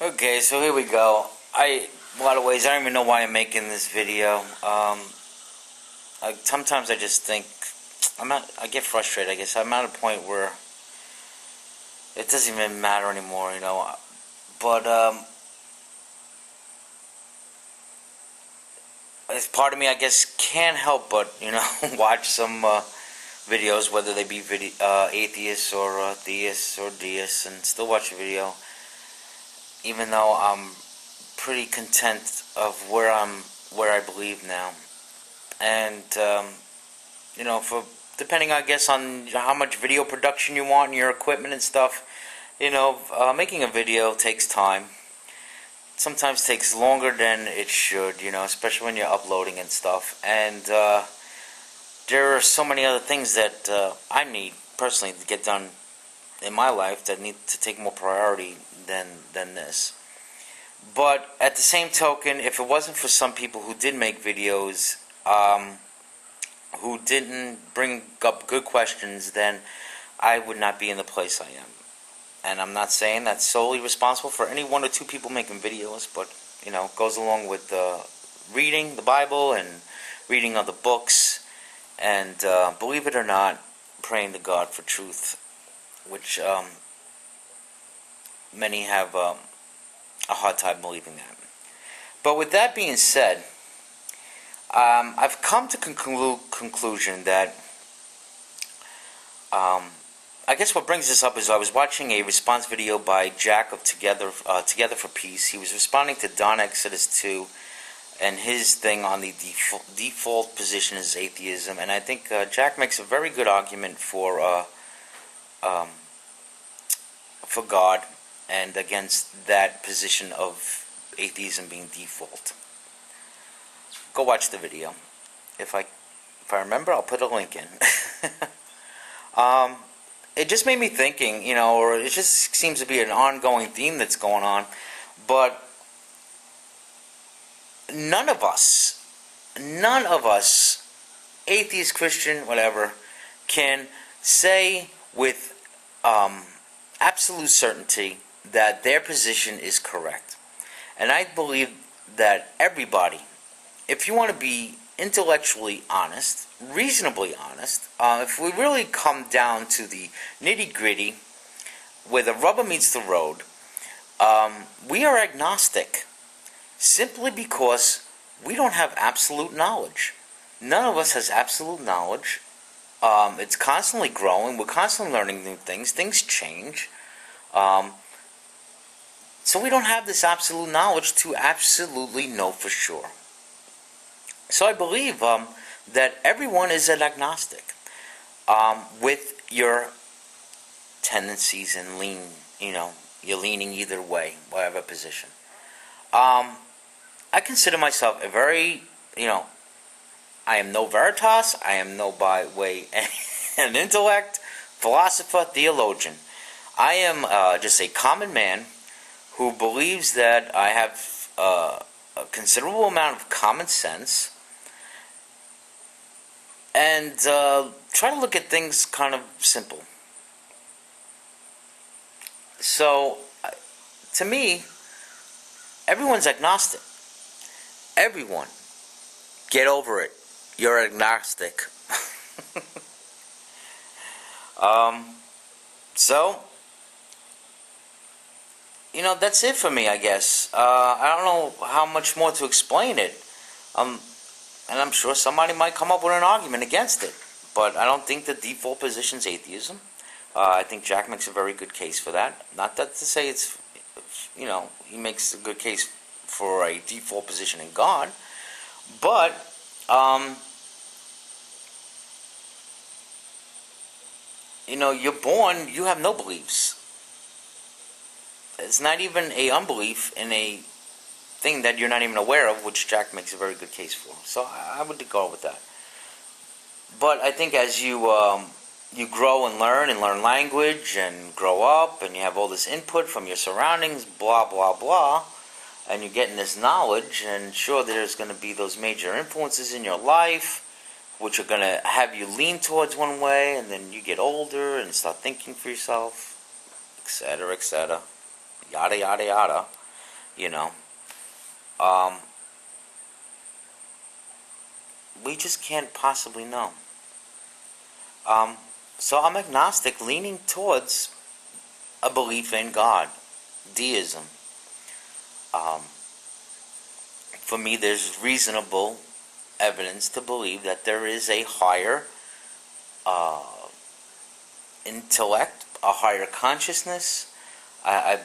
Okay, so here we go. A lot of ways, I don't even know why I'm making this video. Sometimes I just think, I get frustrated, I guess. I'm at a point where it doesn't even matter anymore, But, as part of me, I guess, can't help but, watch some videos, whether they be atheists or theists or deists, and still watch the video, even though I'm pretty content of where I believe now. And for depending, I guess, on how much video production you want and your equipment and stuff, making a video takes time. Sometimes takes longer than it should, especially when you're uploading and stuff. And there are so many other things that I need personally to get done in my life that need to take more priority than this. But at the same token, if it wasn't for some people who did make videos, who didn't bring up good questions, then I would not be in the place I am. And I'm not saying that's solely responsible for any one or two people making videos, but, it goes along with reading the Bible and reading other books, and believe it or not, praying to God for truth, which many have a hard time believing that. But with that being said, I've come to conclusion that I guess what brings this up is I was watching a response video by Jack of Together for Peace. He was responding to Don Exodus 2 and his thing on the default position is atheism, and I think Jack makes a very good argument for God and against that position of atheism being default. Go watch the video. If I remember, I'll put a link in. It just made me thinking, or it just seems to be an ongoing theme that's going on, but none of us, atheist, Christian, whatever, can say with absolute certainty that their position is correct. And I believe that everybody, if you want to be intellectually honest, reasonably honest, if we really come down to the nitty-gritty, where the rubber meets the road, we are agnostic, simply because we don't have absolute knowledge. None of us has absolute knowledge. It's constantly growing. We're constantly learning new things. Things change. So we don't have this absolute knowledge to absolutely know for sure. So I believe that everyone is an agnostic, with your tendencies and lean, you're leaning either way, whatever position. I consider myself a very, I am no veritas, I am no by way an intellect, philosopher, theologian. I am just a common man who believes that I have a considerable amount of common sense, and try to look at things kind of simple. So, to me, everyone's agnostic. Everyone. Get over it. You're agnostic. So, that's it for me, I guess. I don't know how much more to explain it. And I'm sure somebody might come up with an argument against it. But I don't think the default position is atheism. I think Jack makes a very good case for that. Not that to say it's, he makes a good case for a default position in God. But, you're born, you have no beliefs. It's not even a unbelief in a thing that you're not even aware of, which Jack makes a very good case for. So I would go with that. But I think as you grow and learn language and grow up, and you have all this input from your surroundings, blah, blah, blah, and you're getting this knowledge, and sure, there's going to be those major influences in your life, which are going to have you lean towards one way, and then you get older and start thinking for yourself, etc., etc., yada, yada, yada. You know, um, we just can't possibly know. Um, so I'm agnostic, leaning towards a belief in God, deism. Um, for me, there's reasonable evidence to believe that there is a higher uh, intellect, a higher consciousness. I,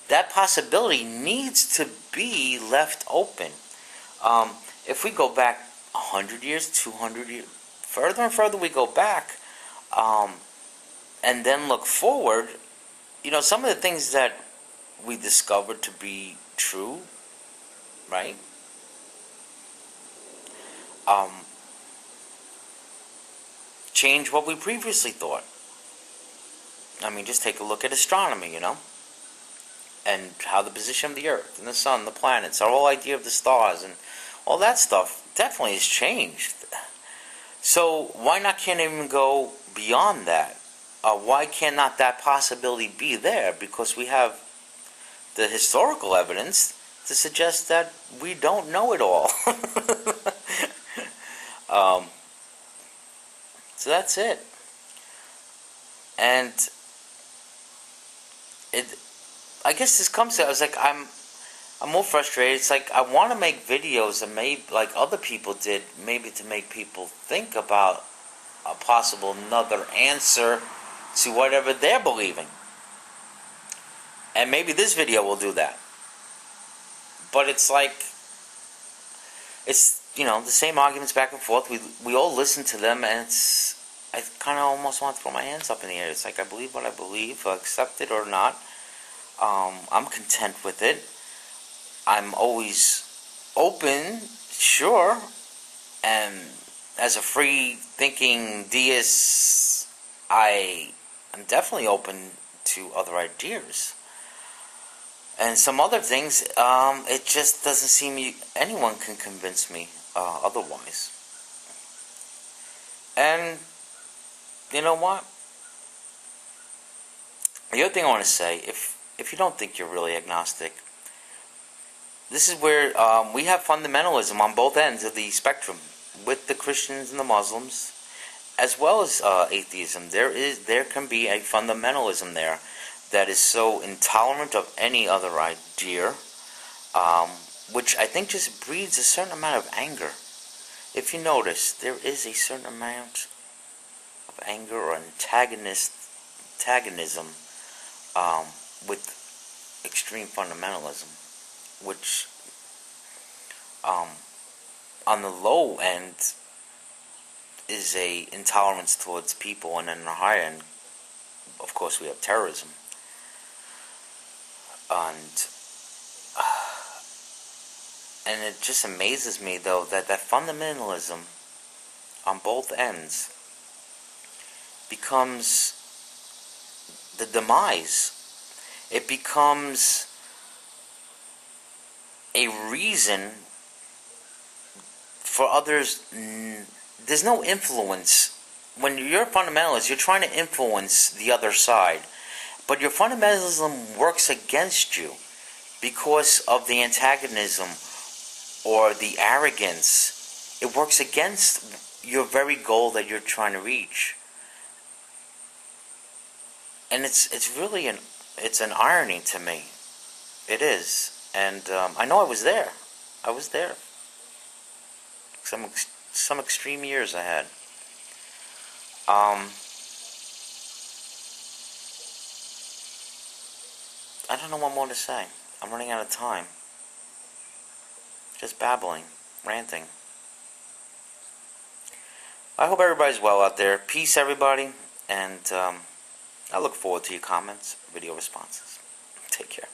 that possibility needs to be left open. Um, if we go back 100 years, 200 years, further and further we go back, um, and then look forward, some of the things that we discovered to be true, right? Um, change what we previously thought. I mean, just take a look at astronomy, and how the position of the Earth and the Sun, the planets, our whole idea of the stars, and all that stuff definitely has changed. So why not can't even go beyond that? Why cannot that possibility be there? Because we have the historical evidence to suggest that we don't know it all. um, so that's it. And I guess this comes to, I was like, I'm more frustrated. It's like I want to make videos and maybe like other people did, maybe to make people think about a possible another answer to whatever they're believing. And maybe this video will do that. But it's like, it's, the same arguments back and forth. We all listen to them, and I kind of almost want to throw my hands up in the air. It's like I believe what I believe, accept it or not. I'm content with it. I'm always open, sure, and as a free-thinking deist, I am definitely open to other ideas. And some other things, it just doesn't seem anyone can convince me otherwise. And you know what? The other thing I want to say, if you don't think you're really agnostic, this is where we have fundamentalism on both ends of the spectrum, with the Christians and the Muslims, as well as atheism. There can be a fundamentalism there that is so intolerant of any other idea, which I think just breeds a certain amount of anger. If you notice, there is a certain amount of anger or antagonism with extreme fundamentalism, which on the low end is a intolerance towards people, and then on the higher end, of course, we have terrorism. And it just amazes me, though, that fundamentalism on both ends becomes the demise. It becomes a reason for others. There's no influence. When you're a fundamentalist, you're trying to influence the other side. But your fundamentalism works against you because of the antagonism or the arrogance. It works against your very goal that you're trying to reach. And it's really an irony to me. It is. And I know I was there. I was there. Some extreme years I had. I don't know what more to say. I'm running out of time. Just babbling, ranting. I hope everybody's well out there. Peace, everybody. And I look forward to your comments, video responses. Take care.